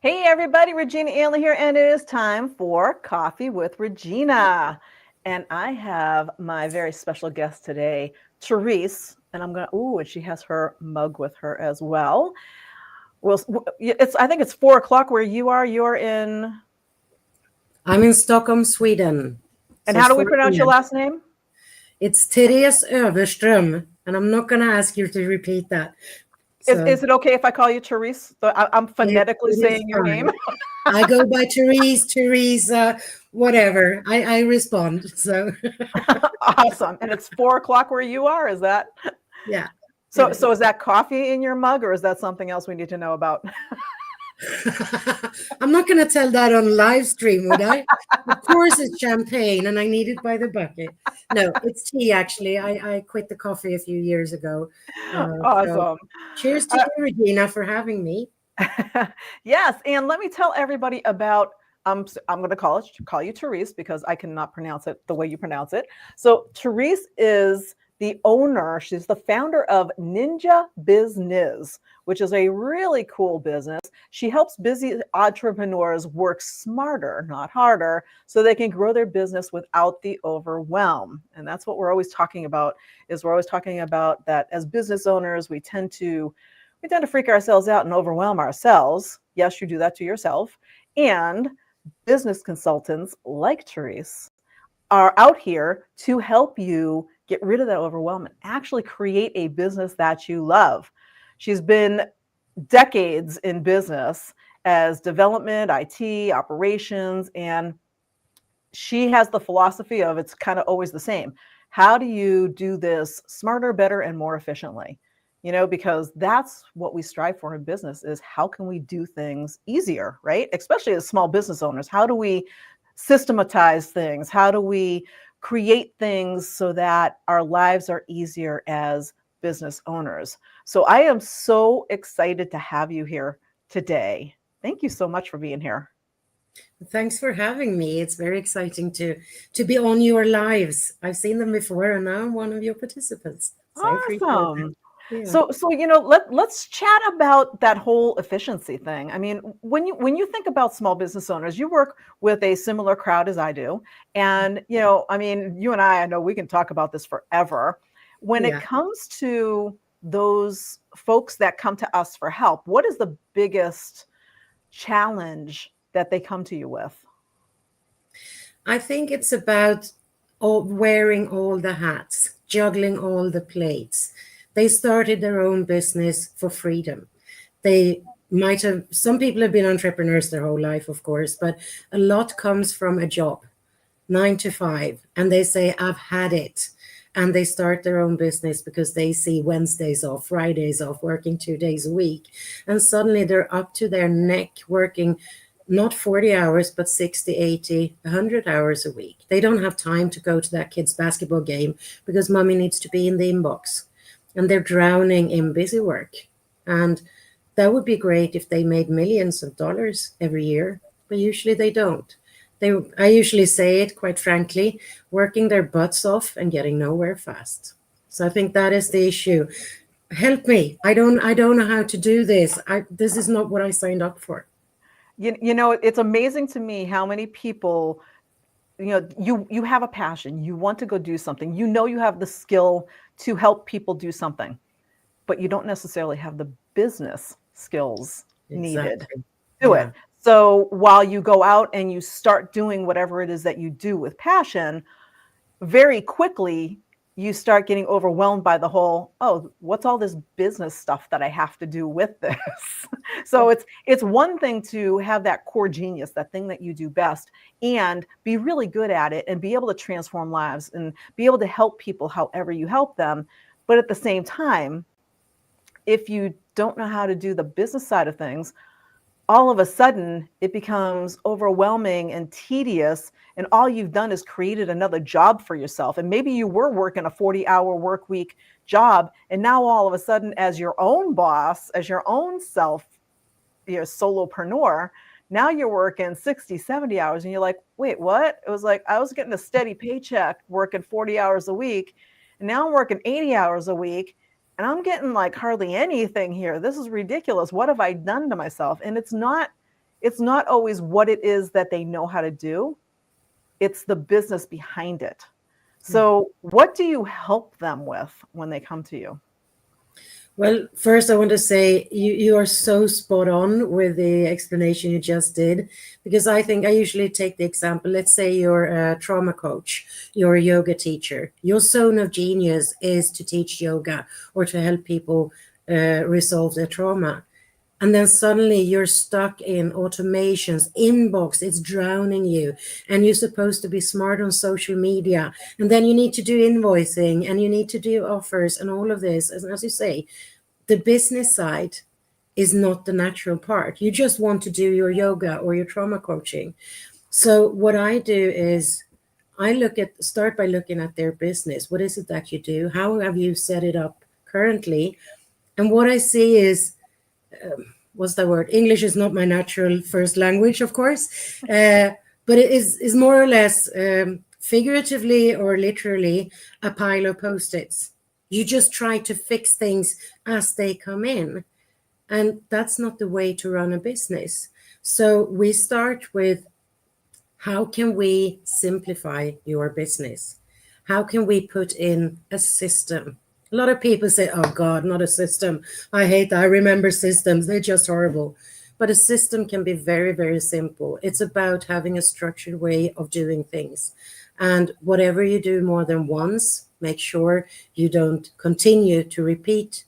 Hey everybody, Regina Ainley here, and it is time for Coffee with Regina. And I have my very special guest today, Therese, and and she has her mug with her as well. Well, I think it's 4 o'clock where you are. You're in, I'm in Stockholm, Sweden. and So how it's do we 4 pronounce your p.m. last name? It's Therese Öfverström, and I'm not going to ask you to repeat that. So Is it okay if I call you Therese? So I'm phonetically it is saying your name. fine. I go by Therese, Teresa, whatever. I respond. So Awesome. And it's 4 o'clock where you are. Is that yeah, it so? is. So is that coffee in your mug, or is that something else we need to know about? I'm not going to tell that on live stream, would I? Of course, it's champagne, and I need it by the bucket. No, it's tea. Actually, I quit the coffee a few years ago. So Awesome. cheers to you, Regina, for having me. Yes, and let me tell everybody about. I'm going to call you Therese because I cannot pronounce it the way you pronounce it. So Therese is the owner. She's the founder of Ninja Business, which is a really cool business. She helps busy entrepreneurs work smarter, not harder, so they can grow their business without the overwhelm. And that's what we're always talking about. Is we're always talking about that as business owners, we tend to freak ourselves out and overwhelm ourselves. Yes, you do that to yourself. And business consultants like Therese are out here to help you get rid of that overwhelm and actually create a business that you love. She's been decades in business as development, IT, operations, and she has the philosophy of it's kind of always the same. How do you do this smarter, better, and more efficiently? Because that's what we strive for in business is how can we do things easier, right? Especially as small business owners. How do we systematize things? How do we create things so that our lives are easier as business owners? So I am so excited to have you here today. Thank you so much for being here. Thanks for having me. It's very exciting to be on your lives. I've seen them before, and now I'm one of your participants. So I appreciate that. Awesome. Yeah. So let's chat about that whole efficiency thing. I mean, when you think about small business owners, you work with a similar crowd as I do, and I mean, you and I know we can talk about this forever. When it Yeah. comes to those folks that come to us for help, what is the biggest challenge that they come to you with? I think it's about wearing all the hats, juggling all the plates. They started their own business for freedom. They might have, some people have been entrepreneurs their whole life, of course, but a lot comes from a job, 9 to 5, and they say, I've had it. And they start their own business because they see Wednesdays off, Fridays off, working 2 days a week. And suddenly they're up to their neck working not 40 hours, but 60, 80, 100 hours a week. They don't have time to go to that kid's basketball game because mommy needs to be in the inbox. And they're drowning in busy work. And that would be great if they made millions of dollars every year, but usually they don't. I usually say it quite frankly, working their butts off and getting nowhere fast. So I think that is the issue. Help me. I don't know how to do this. This is not what I signed up for. It's amazing to me how many people, you have a passion, you want to go do something, you have the skill to help people do something, but you don't necessarily have the business skills needed to Exactly. do it. Yeah. So while you go out and you start doing whatever it is that you do with passion, very quickly you start getting overwhelmed by the whole, oh, what's all this business stuff that I have to do with this? So it's one thing to have that core genius, that thing that you do best, and be really good at it and be able to transform lives and be able to help people however you help them. But at the same time, if you don't know how to do the business side of things, all of a sudden it becomes overwhelming and tedious, and all you've done is created another job for yourself. And maybe you were working a 40-hour work week job, and now all of a sudden, as your own boss, as your own self, solopreneur, now you're working 60, 70 hours, and you're like, wait, what? It was like I was getting a steady paycheck working 40 hours a week, and now I'm working 80 hours a week, and I'm getting like hardly anything here. This is ridiculous. What have I done to myself? And it's not always what it is that they know how to do, it's the business behind it. So, what do you help them with when they come to you? Well, first, I want to say you are so spot on with the explanation you just did, because I think I usually take the example. Let's say you're a trauma coach, you're a yoga teacher. Your zone of genius is to teach yoga or to help people resolve their trauma. And then suddenly you're stuck in automations, inbox, it's drowning you. And you're supposed to be smart on social media. And then you need to do invoicing and you need to do offers and all of this. As you say, the business side is not the natural part. You just want to do your yoga or your trauma coaching. So what I do is start by looking at their business. What is it that you do? How have you set it up currently? And what I see is, what's the word? English is not my natural first language, of course, but it is more or less figuratively or literally a pile of post-its. You just try to fix things as they come in, and that's not the way to run a business. So we start with, how can we simplify your business? How can we put in a system? A lot of people say, oh God, not a system. I hate that. I remember systems. They're just horrible. But a system can be very, very simple. It's about having a structured way of doing things. And whatever you do more than once, make sure you don't continue to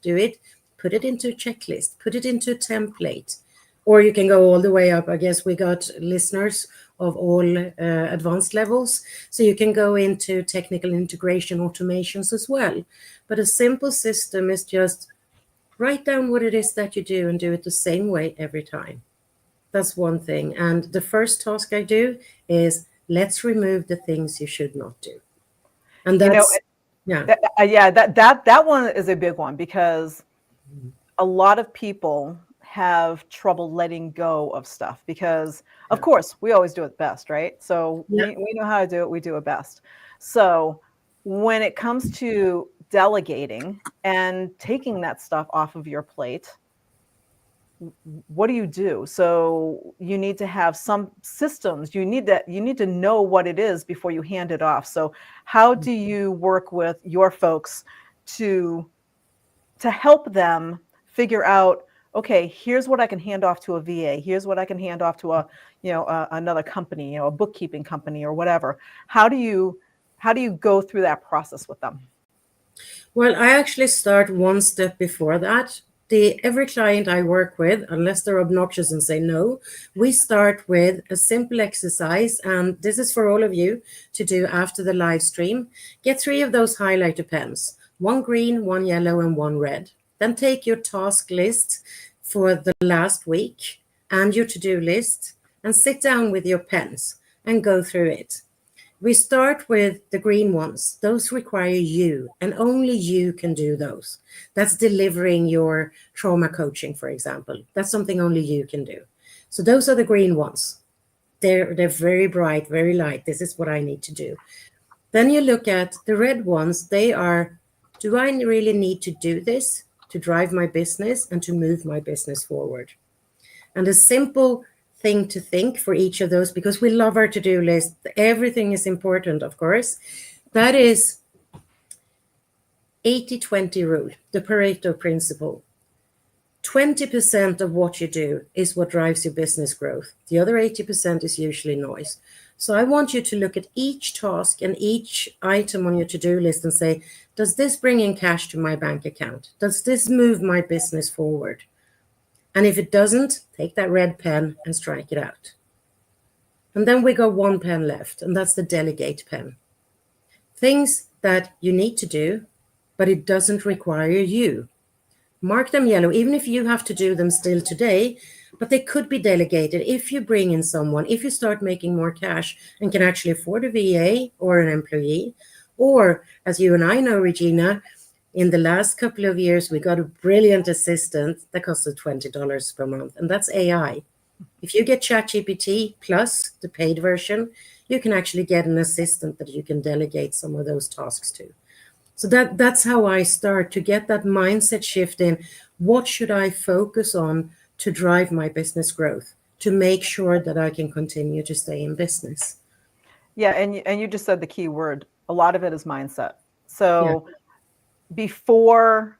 do it. Put it into a checklist, put it into a template. Or you can go all the way up. I guess we got listeners of all advanced levels. So you can go into technical integration automations as well. But a simple system is just write down what it is that you do and do it the same way every time. That's one thing. And the first task I do is, let's remove the things you should not do. And that's, that one is a big one, because a lot of people have trouble letting go of stuff because, of course, we always do it best, right? So we know how to do it. We do it best. So when it comes to delegating and taking that stuff off of your plate, what do you do? So you need to have some systems. You need to know what it is before you hand it off. So how do you work with your folks to help them figure out, okay, here's what I can hand off to a VA. Here's what I can hand off to another company, a bookkeeping company or whatever. How do you go through that process with them? Well, I actually start one step before that. Every client I work with, unless they're obnoxious and say no, we start with a simple exercise, and this is for all of you to do after the live stream. Get 3 of those highlighter pens, 1 green, 1 yellow, and 1 red. Then take your task list for the last week and your to-do list and sit down with your pens and go through it. We start with the green ones. Those require you, and only you can do those. That's delivering your trauma coaching, for example. That's something only you can do. So those are the green ones. They're very bright, very light. This is what I need to do. Then you look at the red ones. They are, do I really need to do this to drive my business and to move my business forward? And a simple thing to think for each of those, because we love our to-do list. Everything is important, of course. That is 80-20 rule, the Pareto principle. 20% of what you do is what drives your business growth. The other 80% is usually noise. So I want you to look at each task and each item on your to-do list and say, does this bring in cash to my bank account? Does this move my business forward? And if it doesn't, take that red pen and strike it out. And then we got 1 pen left, and that's the delegate pen. Things that you need to do, but it doesn't require you. Mark them yellow, even if you have to do them still today, but they could be delegated if you bring in someone, if you start making more cash and can actually afford a VA or an employee. Or, as you and I know, Regina, in the last couple of years, we got a brilliant assistant that costed $20 per month, and that's AI. If you get ChatGPT plus the paid version, you can actually get an assistant that you can delegate some of those tasks to. So that's how I start to get that mindset shift in. What should I focus on to drive my business growth? to make sure that I can continue to stay in business. Yeah, and you just said the key word. A lot of it is mindset. Yeah, So before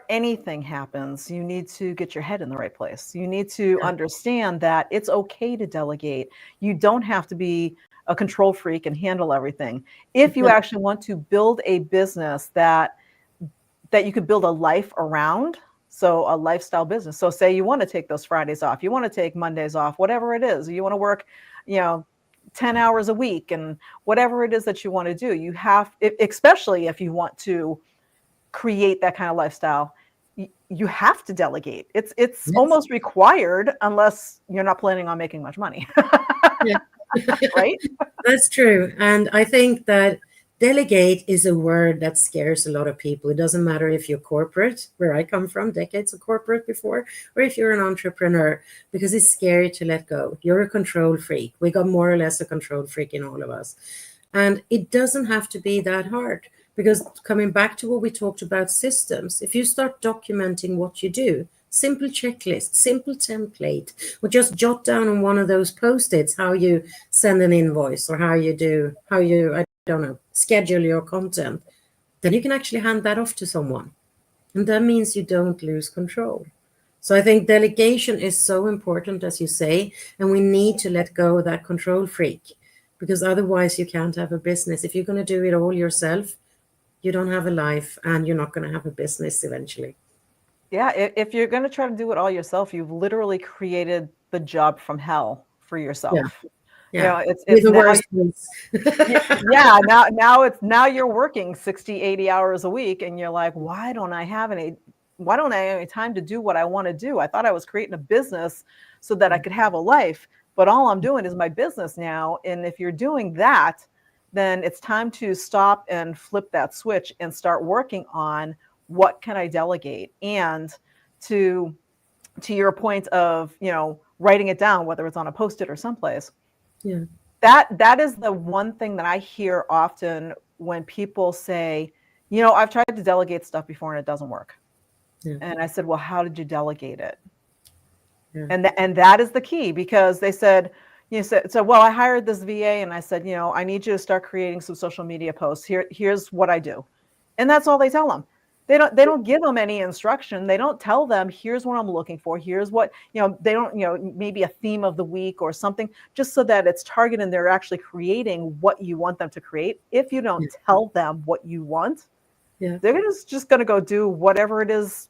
anything happens, you need to get your head in the right place. You need to yeah, understand that it's okay to delegate. You don't have to be a control freak and handle everything. If you yeah, actually want to build a business that you could build a life around, so a lifestyle business. So say you want to take those Fridays off, you want to take Mondays off, whatever it is, you want to work, you know, 10 hours a week and whatever it is that you want to do, you have, especially if you want to create that kind of lifestyle, you have to delegate. It's yes, almost required unless you're not planning on making much money, yeah. right? That's true. And I think that delegate is a word that scares a lot of people. It doesn't matter if you're corporate, where I come from, decades of corporate before, or if you're an entrepreneur, because it's scary to let go. You're a control freak. We got more or less a control freak in all of us. And it doesn't have to be that hard. Because coming back to what we talked about systems, if you start documenting what you do, simple checklist, simple template, or just jot down on one of those post-its how you send an invoice or how you, I don't know, schedule your content, then you can actually hand that off to someone. And that means you don't lose control. So I think delegation is so important, as you say, and we need to let go of that control freak because otherwise you can't have a business. If you're going to do it all yourself, you don't have a life and you're not going to have a business eventually. Yeah, if you're going to try to do it all yourself, you've literally created the job from hell for Yeah, yourself. You yeah. know, With it's the now, worst ones. yeah, now you're working 60, 80 hours a week and you're like, why don't I have any time to do what I want to do? I thought I was creating a business so that I could have a life, but all I'm doing is my business now. And if you're doing that, then it's time to stop and flip that switch and start working on what can I delegate. And to to your point of, writing it down, whether it's on a post-it or someplace, Yeah, that is the one thing that I hear often when people say, I've tried to delegate stuff before and it doesn't work. yeah, And I said, well, how did you delegate it? yeah, And that is the key, because they said, so well, I hired this VA and I said, I need you to start creating some social media posts. Here's what I do. And that's all they tell them. They don't give them any instruction. They don't tell them, here's what I'm looking for. Here's what, they don't, maybe a theme of the week or something, just so that it's targeted and they're actually creating what you want them to create. If you don't yeah, tell them what you want, yeah, they're just going to go do whatever it is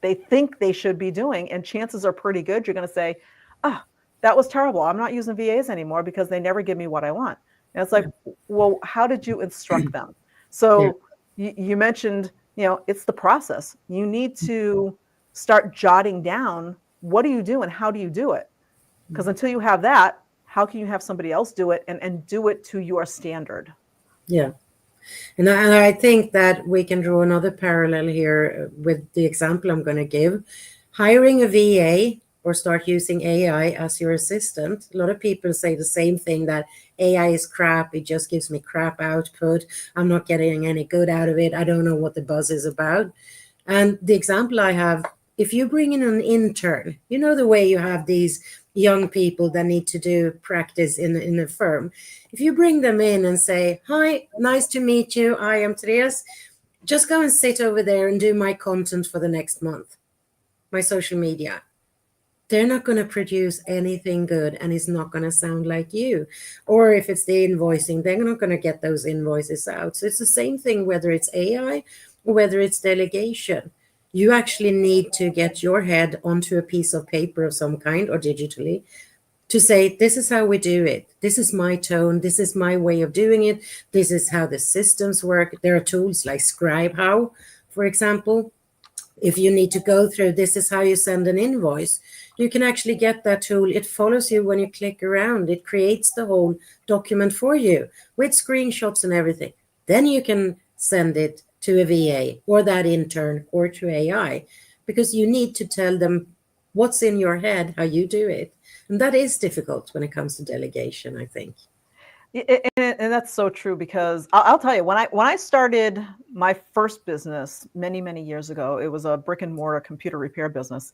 they think they should be doing. And chances are pretty good you're going to say, ah, that was terrible. I'm not using VAs anymore because they never give me what I want. And it's like, yeah, well, how did you instruct them? yeah, So you mentioned, it's the process. You need to start jotting down, what do you do and how do you do it? Because until you have that, how can you have somebody else do it and do it to your standard? yeah. And I think that we can draw another parallel here with the example I'm going to give. Hiring a VA or start using AI as your assistant. A lot of people say the same thing, that AI is crap. It just gives me crap output. I'm not getting any good out of it. I don't know what the buzz is about. And the example I have, if you bring in an intern, you know the way you have these young people that need to do practice in a firm. If you bring them in and say, "Hi, nice to meet you. I am Therese. Just go and sit over there and do my content for the next month, my social media." They're not going to produce anything good and it's not going to sound like you. Or if it's the invoicing, they're not going to get those invoices out. So it's the same thing whether it's AI or whether it's delegation. You actually need to get your head onto a piece of paper of some kind or digitally to say, this is how we do it. This is my tone. This is my way of doing it. This is how the systems work. There are tools like ScribeHow, for example. If you need to go through, this is how you send an invoice, you can actually get that tool. It follows you when you click around. It creates the whole document for you with screenshots and everything. Then you can send it to a VA or that intern or to AI, because you need to tell them what's in your head, how you do it. And that is difficult when it comes to delegation, I think. And that's so true, because I'll tell you, when I started my first business many years ago, it was a brick and mortar computer repair business,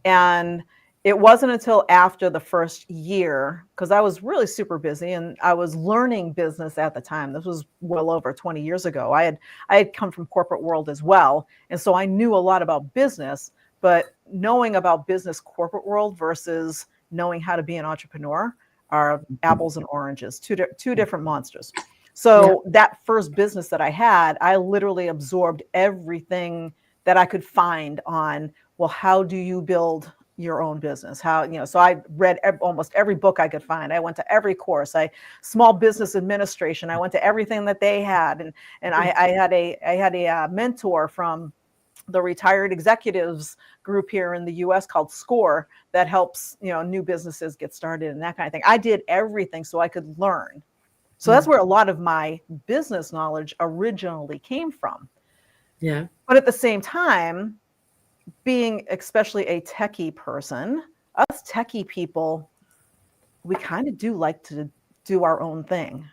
and It wasn't until after the first year, because I was really super busy and I was learning business at the time. This was well over 20 years ago. I had come from corporate world as well. And so I knew a lot about business, but knowing about business corporate world versus knowing how to be an entrepreneur are apples and oranges, two different monsters. Yeah. So that first business that I had, I literally absorbed everything that I could find on, well, how do you build your own business? How, so I read almost every book I could find. I went to every course. Small business administration. I went to everything that they had. And I had a mentor from the retired executives group here in the US called SCORE that helps, new businesses get started and that kind of thing. I did everything so I could learn. So that's where a lot of my business knowledge originally came from. Yeah. But at the same time, being especially a techie person, us techie people, we kind of do like to do our own thing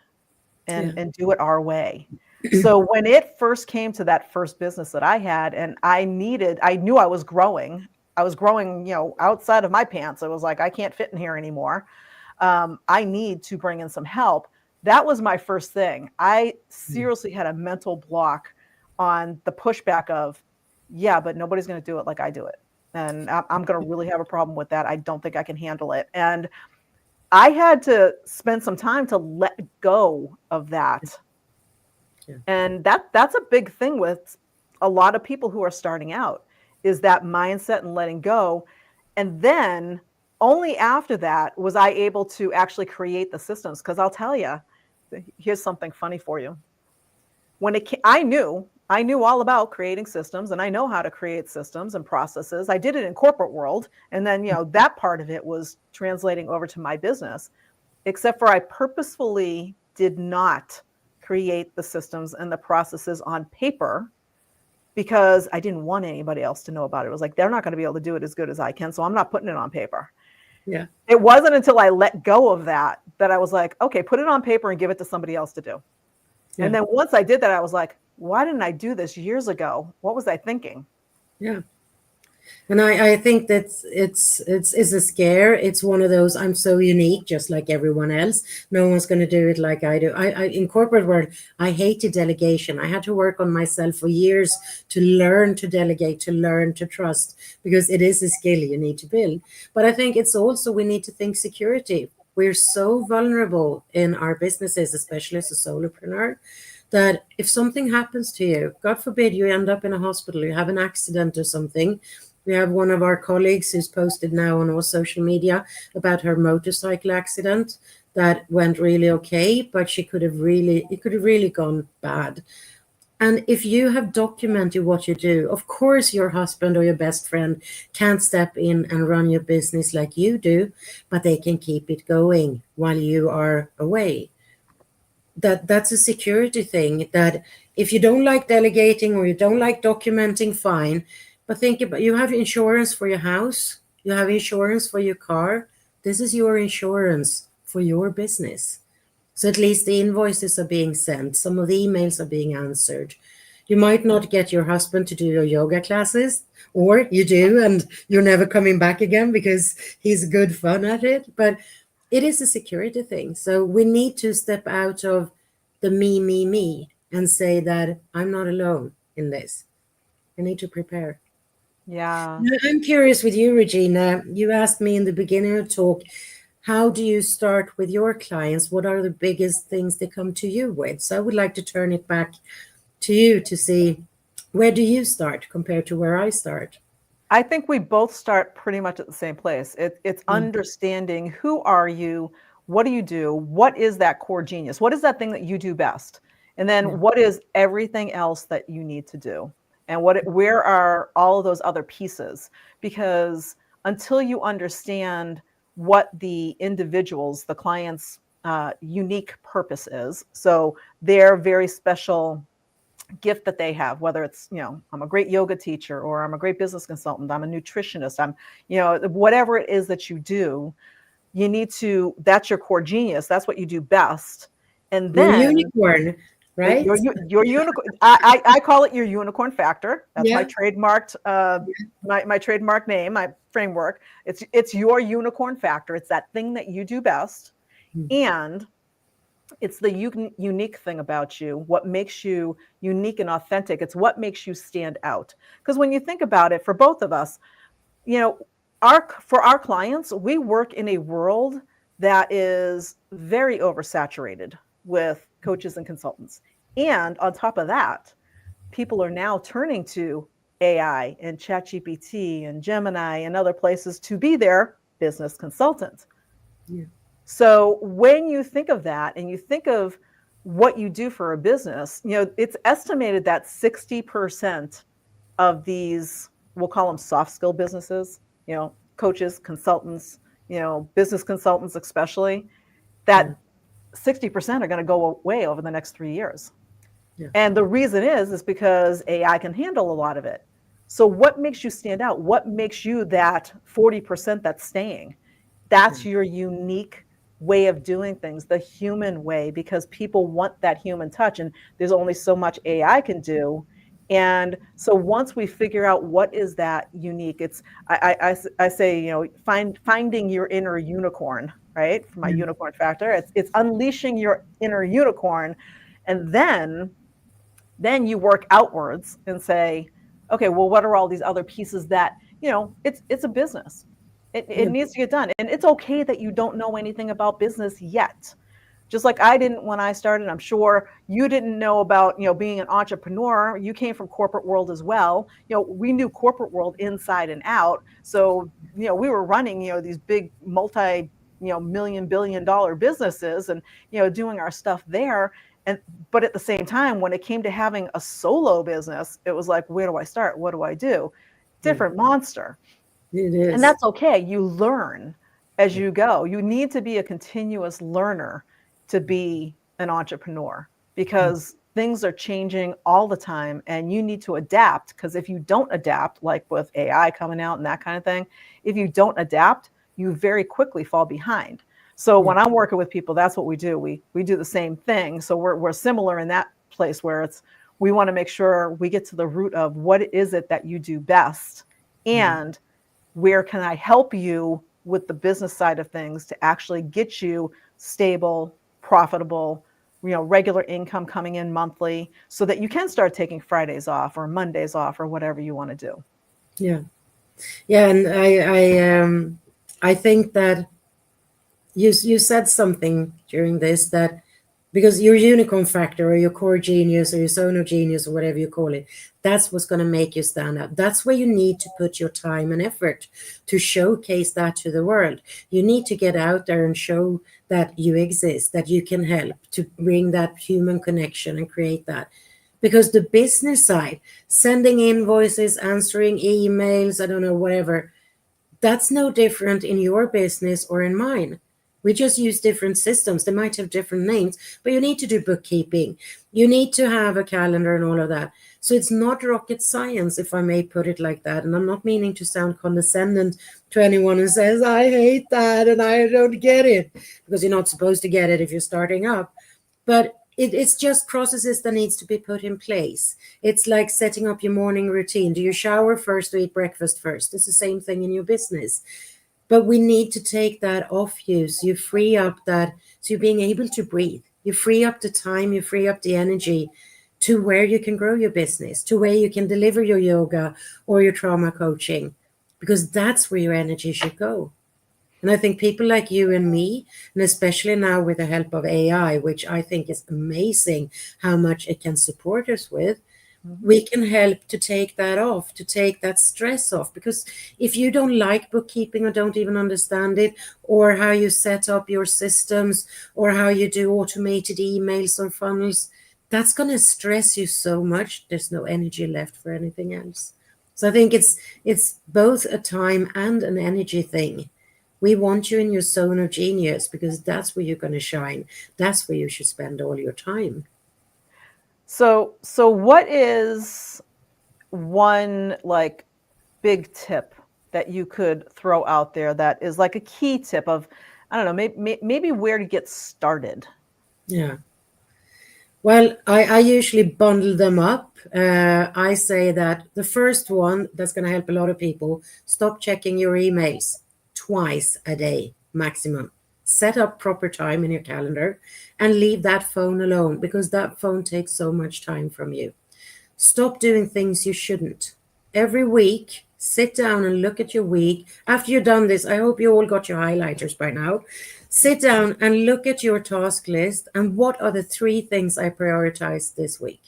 and do it our way. So when it first came to that first business that I had, and I knew I was growing. I was growing, outside of my pants. I was like, I can't fit in here anymore. I need to bring in some help. That was my first thing. I seriously had a mental block on the pushback of, yeah, but nobody's going to do it like I do it. And I'm going to really have a problem with that. I don't think I can handle it. And I had to spend some time to let go of that. Yeah. And that's a big thing with a lot of people who are starting out, is that mindset and letting go. And then only after that was I able to actually create the systems. Because I'll tell you, here's something funny for you. I knew all about creating systems, and I know how to create systems and processes. I did it in corporate world, and then that part of it was translating over to my business. Except for I purposefully did not create the systems and the processes on paper because I didn't want anybody else to know about it. It was like, they're not going to be able to do it as good as I can, so I'm not putting it on paper. Yeah. It wasn't until I let go of that I was like, okay, put it on paper and give it to somebody else to do. Yeah. And then once I did that, I was like, why didn't I do this years ago? What was I thinking? Yeah. And I think that it's a scare. It's one of those, I'm so unique, just like everyone else. No one's going to do it like I do. I in corporate world, I hated delegation. I had to work on myself for years to learn to delegate, to learn to trust, because it is a skill you need to build. But I think it's also, we need to think security. We're so vulnerable in our businesses, especially as a solopreneur, that if something happens to you, God forbid you end up in a hospital, you have an accident or something. We have one of our colleagues who's posted now on all social media about her motorcycle accident that went really okay, but it could have really gone bad. And if you have documented what you do, of course your husband or your best friend can't step in and run your business like you do, but they can keep it going while you are away. That's a security thing, that if you don't like delegating or you don't like documenting, fine. But think about, you have insurance for your house, you have insurance for your car. This is your insurance for your business. So at least the invoices are being sent, some of the emails are being answered. You might not get your husband to do your yoga classes, or you do and you're never coming back again because he's good fun at it. But it is a security thing. So we need to step out of the me, and say that I'm not alone in this. I need to prepare. Yeah. Now, I'm curious with you, Regina. You asked me in the beginning of the talk, how do you start with your clients? What are the biggest things they come to you with? So I would like to turn it back to you to see, where do you start compared to where I start? I think we both start pretty much at the same place. It's understanding, who are you? What do you do? What is that core genius? What is that thing that you do best? And then what is everything else that you need to do? And where are all of those other pieces? Because until you understand what the individuals, the client's unique purpose is, so their very special gift that they have, whether it's, I'm a great yoga teacher, or I'm a great business consultant, I'm a nutritionist, I'm, whatever it is that you do, that's your core genius. That's what you do best. And You're a then unicorn. right? Your unicorn. I call it your unicorn factor. That's my Yeah. trademarked my trademark name, my framework. It's your unicorn factor. It's that thing that you do best, Mm. and it's the unique thing about you. What makes you unique and authentic? It's what makes you stand out. Because when you think about it, for both of us, you know, for our clients, we work in a world that is very oversaturated with coaches and consultants. And on top of that, people are now turning to AI and ChatGPT and Gemini and other places to be their business consultant. Yeah. So when you think of that and you think of what you do for a business, it's estimated that 60% of these, we'll call them soft skill businesses, coaches, consultants, business consultants especially, Yeah. that 60% are going to go away over the next 3 years. Yeah. And the reason is because AI can handle a lot of it. So what makes you stand out? What makes you that 40% that's staying? That's Yeah. your unique way of doing things, the human way, because people want that human touch. And there's only so much AI can do. And so once we figure out what is that unique, it's I say, finding your inner unicorn, right? For my Yeah. unicorn factor, it's unleashing your inner unicorn, and then you work outwards and say, okay, well, what are all these other pieces that, it's a business. It Yeah. needs to get done. And it's okay that you don't know anything about business yet. Just like I didn't when I started. I'm sure you didn't know about, being an entrepreneur. You came from corporate world as well. We knew corporate world inside and out. So, we were running, these big multi-million-billion-dollar businesses and, doing our stuff there. But at the same time, when it came to having a solo business, it was like, where do I start? What do I do? Yeah. Different monster. It And is. that's okay. You learn as you go. You need to be a continuous learner to be an entrepreneur, because things are changing all the time and you need to adapt. Because if you don't adapt, like with AI coming out and that kind of thing, if you don't adapt, you very quickly fall behind. So Yeah. when I'm working with people, that's what we do. We do the same thing. So we're similar in that place where we want to make sure we get to the root of what is it that you do best, and where can I help you with the business side of things to actually get you stable, profitable, regular income coming in monthly, so that you can start taking Fridays off or Mondays off or whatever you want to do. Yeah. Yeah. And I think that you said something during this, that because your unicorn factor or your core genius or your zone of genius or whatever you call it, that's what's going to make you stand out. That's where you need to put your time and effort to showcase that to the world. You need to get out there and show that you exist, that you can help to bring that human connection and create that. Because the business side, sending invoices, answering emails, I don't know, whatever, that's no different in your business or in mine. We just use different systems. They might have different names, but you need to do bookkeeping. You need to have a calendar and all of that. So it's not rocket science, if I may put it like that. And I'm not meaning to sound condescending to anyone who says, I hate that and I don't get it, because you're not supposed to get it if you're starting up. But it's just processes that needs to be put in place. It's like setting up your morning routine. Do you shower first or eat breakfast first? It's the same thing in your business. But we need to take that off you, so you free up that, so you're being able to breathe. You free up the time, you free up the energy to where you can grow your business, to where you can deliver your yoga or your trauma coaching, because that's where your energy should go. And I think people like you and me, and especially now with the help of AI, which I think is amazing how much it can support us with, Mm-hmm. we can help to take that off, to take that stress off. Because if you don't like bookkeeping or don't even understand it, or how you set up your systems, or how you do automated emails or funnels, that's going to stress you so much. There's no energy left for anything else. So I think it's both a time and an energy thing. We want you in your zone of genius because that's where you're going to shine. That's where you should spend all your time. So what is one like big tip that you could throw out there that is like a key tip of, I don't know, maybe where to get started? Yeah. Well, I usually bundle them up. I say that the first one that's going to help a lot of people, stop checking your emails twice a day maximum. Set up proper time in your calendar and leave that phone alone because that phone takes so much time from you. Stop doing things you shouldn't. Every week, sit down and look at your week. After you've done this, I hope you all got your highlighters by now. Sit down and look at your task list and what are the three things I prioritized this week?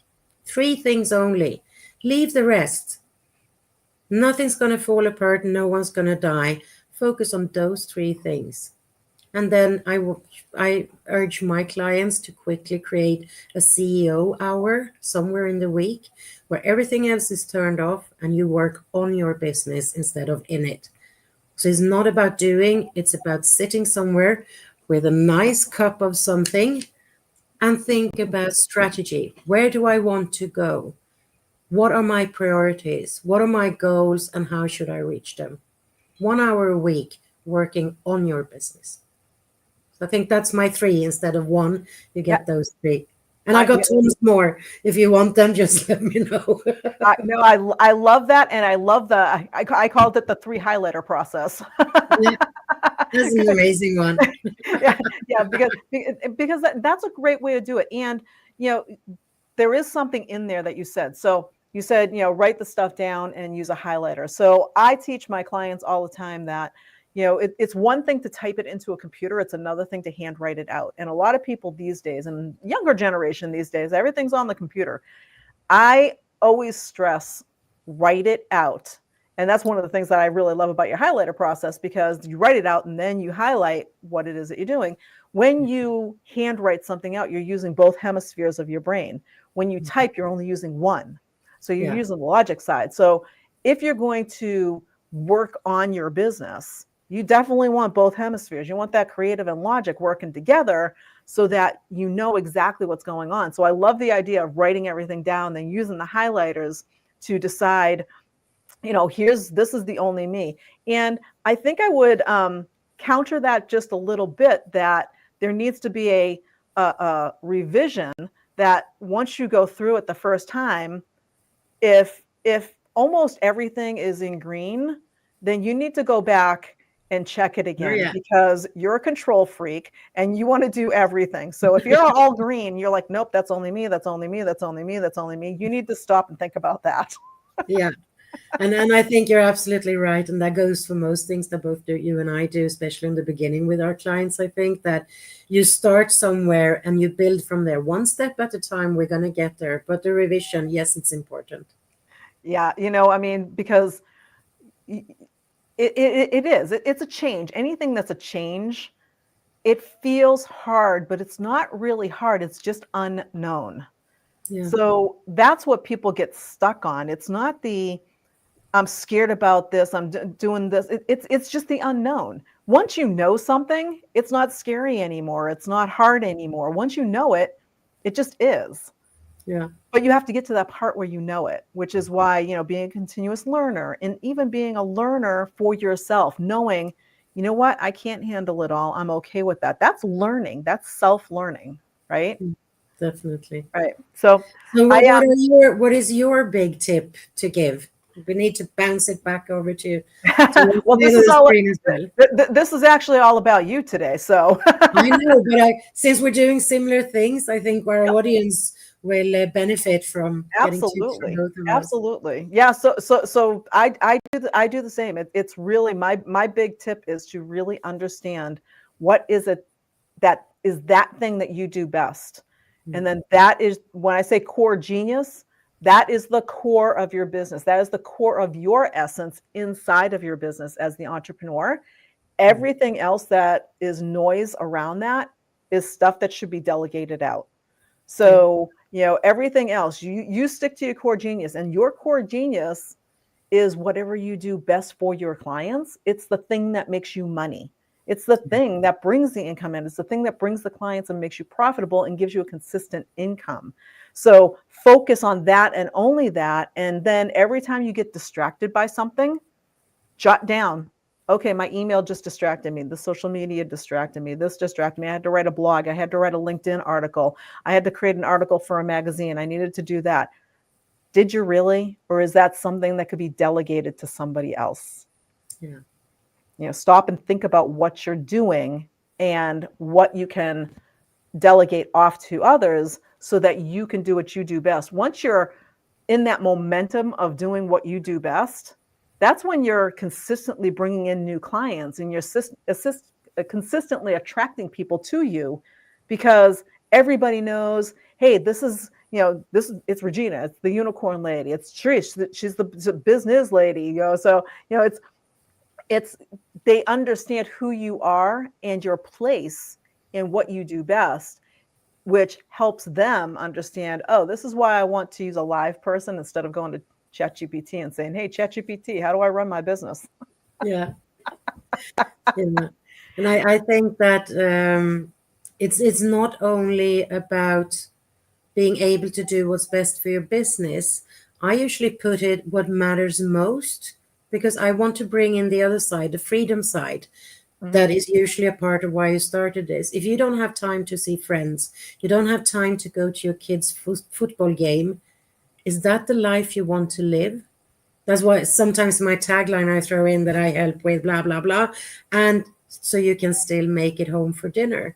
Three things only. Leave the rest. Nothing's going to fall apart. No one's going to die. Focus on those three things. And then I urge my clients to quickly create a CEO hour somewhere in the week where everything else is turned off and you work on your business instead of in it. So it's not about doing, it's about sitting somewhere with a nice cup of something and think about strategy. Where do I want to go? What are my priorities? What are my goals and how should I reach them? 1 hour a week working on your business. I think that's my three instead of one. You Yeah, get those three. And I I, got tons more. If you want them, just let me know. I no, I love that, and I love I called it the three highlighter process. Yeah, that's an amazing one. Yeah, yeah, because that's a great way to do it, and you know, there is something in there that you said. So you said, write the stuff down and use a highlighter. So I teach my clients all the time that, it's one thing to type it into a computer. It's another thing to handwrite it out. And a lot of people these days, and younger generation these days, everything's on the computer. I always stress write it out. And that's one of the things that I really love about your highlighter process, because you write it out and then you highlight what it is that you're doing. When you handwrite something out, you're using both hemispheres of your brain. When you type, you're only using one. So you're Yeah, using the logic side. So if you're going to work on your business, you definitely want both hemispheres. You want that creative and logic working together so that you know exactly what's going on. So I love the idea of writing everything down, then using the highlighters to decide, this is the only me. And I think I would counter that just a little bit, that there needs to be a revision, that once you go through it the first time, if almost everything is in green, then you need to go back and check it oh, again, yeah, because you're a control freak and you want to do everything. So if you're all green, you're like, nope, that's only me, that's only me, that's only me, that's only me. You need to stop and think about that. yeah. And I think you're absolutely right. And that goes for most things that both you and I do, especially in the beginning with our clients. I think that you start somewhere and you build from there. One step at a time, we're going to get there. But the revision, yes, it's important. Yeah, because it is. It's a change. Anything that's a change, it feels hard, but it's not really hard. It's just unknown. Yeah, So that's what people get stuck on. It's not the I'm scared about this, I'm doing this. It's just the unknown. Once you know something, it's not scary anymore. It's not hard anymore. Once you know it, it just is. yeah. But you have to get to that part where you know it, which is why, being a continuous learner, and even being a learner for yourself, knowing, you know what, I can't handle it all. I'm okay with that. That's learning. That's self-learning, right? Definitely. Right. So So I what is your big tip to give? We need to bounce it back over to well, the screen as well. this is actually all about you today. So I know, but since we're doing similar things, I think our yep, audience will benefit from getting tips from absolutely. both of us. Absolutely. Yeah. So I do the same. It's really my big tip is to really understand what is it that is that thing that you do best. Mm, And then that is, when I say core genius, that is the core of your business. That is the core of your essence inside of your business as the entrepreneur. mm, Everything else that is noise around that is stuff that should be delegated out. yeah, So, everything else, you stick to your core genius, and your core genius is whatever you do best for your clients. It's the thing that makes you money. It's the thing that brings the income in. It's the thing that brings the clients and makes you profitable and gives you a consistent income. So focus on that and only that. And then every time you get distracted by something, jot down, Okay, my email just distracted me. The social media distracted me. This distracted me. I had to write a blog. I had to write a LinkedIn article. I had to create an article for a magazine. I needed to do that. Did you really? Or is that something that could be delegated to somebody else? Yeah. Stop and think about what you're doing and what you can delegate off to others so that you can do what you do best. Once you're in that momentum of doing what you do best, that's when you're consistently bringing in new clients and you're consistently attracting people to you, because everybody knows, hey, this is, it's Regina, it's the unicorn lady, it's Trish, she's the business lady, so it's they understand who you are and your place in what you do best, which helps them understand, oh, this is why I want to use a live person instead of going to ChatGPT and saying, hey, ChatGPT, how do I run my business? Yeah. Yeah. And I think that it's not only about being able to do what's best for your business. I usually put it what matters most, because I want to bring in the other side, the freedom side. Mm-hmm. That is usually a part of why you started this. If you don't have time to see friends, you don't have time to go to your kid's football game, is that the life you want to live? That's why sometimes my tagline I throw in that I help with blah, blah, blah. And so you can still make it home for dinner.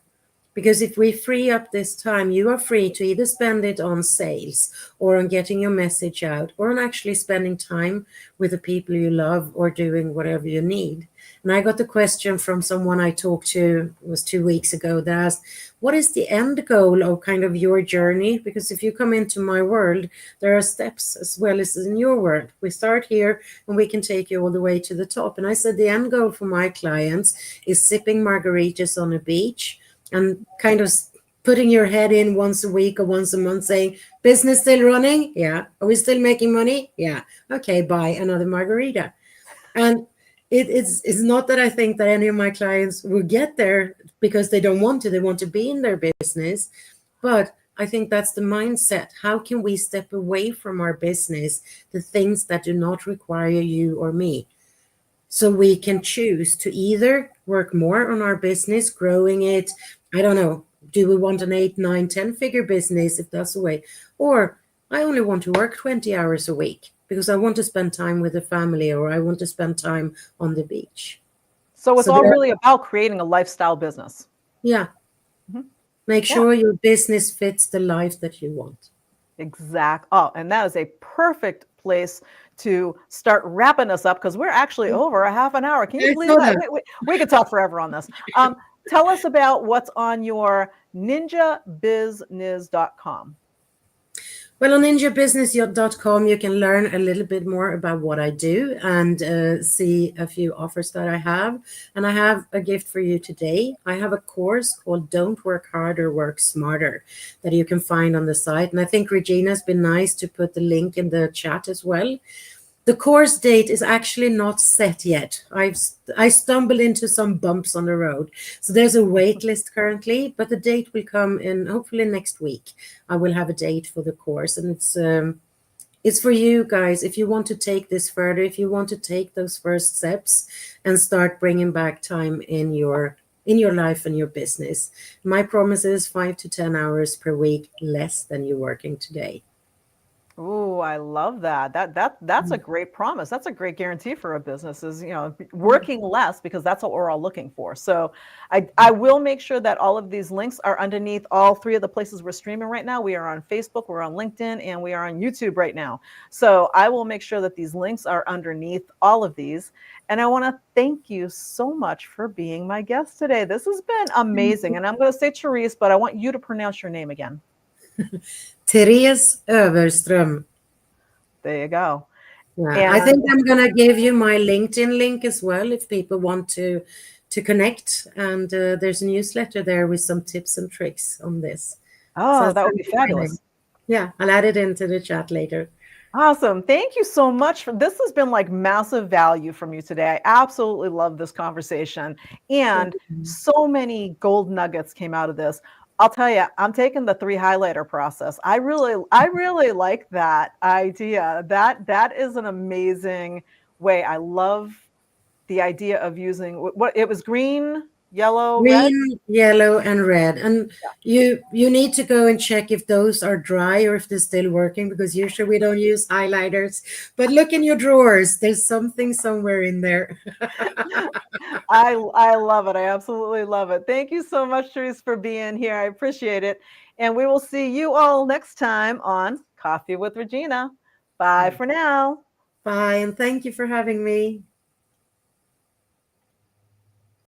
Because if we free up this time, you are free to either spend it on sales or on getting your message out or on actually spending time with the people you love or doing whatever you need. And I got the question from someone I talked to, it was 2 weeks ago, that asked, what is the end goal of kind of your journey? Because if you come into my world, there are steps as well as in your world. We start here and we can take you all the way to the top. And I said, the end goal for my clients is sipping margaritas on a beach and kind of putting your head in once a week or once a month saying, business still running? Yeah. Are we still making money? Yeah. Okay, buy another margarita. And it's not that I think that any of my clients will get there because they don't want to. They want to be in their business. But I think that's the mindset. How can we step away from our business, the things that do not require you or me? So we can choose to either work more on our business, growing it. I don't know. Do we want an 8, 9, 10 figure business if that's the way? Or I only want to work 20 hours a week because I want to spend time with the family or I want to spend time on the beach. So it's So all there, really about creating a lifestyle business. yeah, Mm-hmm. make Yeah, sure your business fits the life that you want. exact. Oh, and that is a perfect place to start wrapping us up because we're actually over a half an hour. Can you I believe saw that? that. We could talk forever on this. Tell us about what's on your ninjabusiness.com. Well, on ninjabusiness.com, you can learn a little bit more about what I do and see a few offers that I have. And I have a gift for you today. I have a course called Don't Work Harder, Work Smarter that you can find on the site. And I think Regina's been nice to put the link in the chat as well. The course date is actually not set yet. I stumbled into some bumps on the road. So there's a wait list currently, but the date will come in hopefully next week. I will have a date for the course, and it's for you guys if you want to take this further, if you want to take those first steps and start bringing back time in your life and your business. My promise is 5 to 10 hours per week less than you're working today. Oh, I love that. That's a great promise. That's a great guarantee for a business is, working less because that's what we're all looking for. So I will make sure that all of these links are underneath all three of the places we're streaming right now. We are on Facebook, we're on LinkedIn, and we are on YouTube right now. So I will make sure that these links are underneath all of these. And I want to thank you so much for being my guest today. This has been amazing. And I'm going to say Therese, but I want you to pronounce your name again. Therese Öfverström. There you go. Yeah, I And think I'm gonna give you my LinkedIn link as well if people want to connect. And there's a newsletter there with some tips and tricks on this. So oh, that's that would be fabulous. yeah, I'll add it into the chat later. Awesome. Thank you so much for this has been like massive value from you today. I absolutely love this conversation and so many gold nuggets came out of this. I'll tell you, I'm taking the 3 highlighter process. I really like that idea. That is an amazing way. I love the idea of using what it was green, yellow, red. Green, yellow, and red. And Yeah. you need to go and check if those are dry or if they're still working, because usually we don't use highlighters. But look in your drawers. There's something somewhere in there. I love it. I absolutely love it. Thank you so much, Therese, for being here. I appreciate it. And we will see you all next time on Coffee with Regina. Bye for now. Bye, and thank you for having me.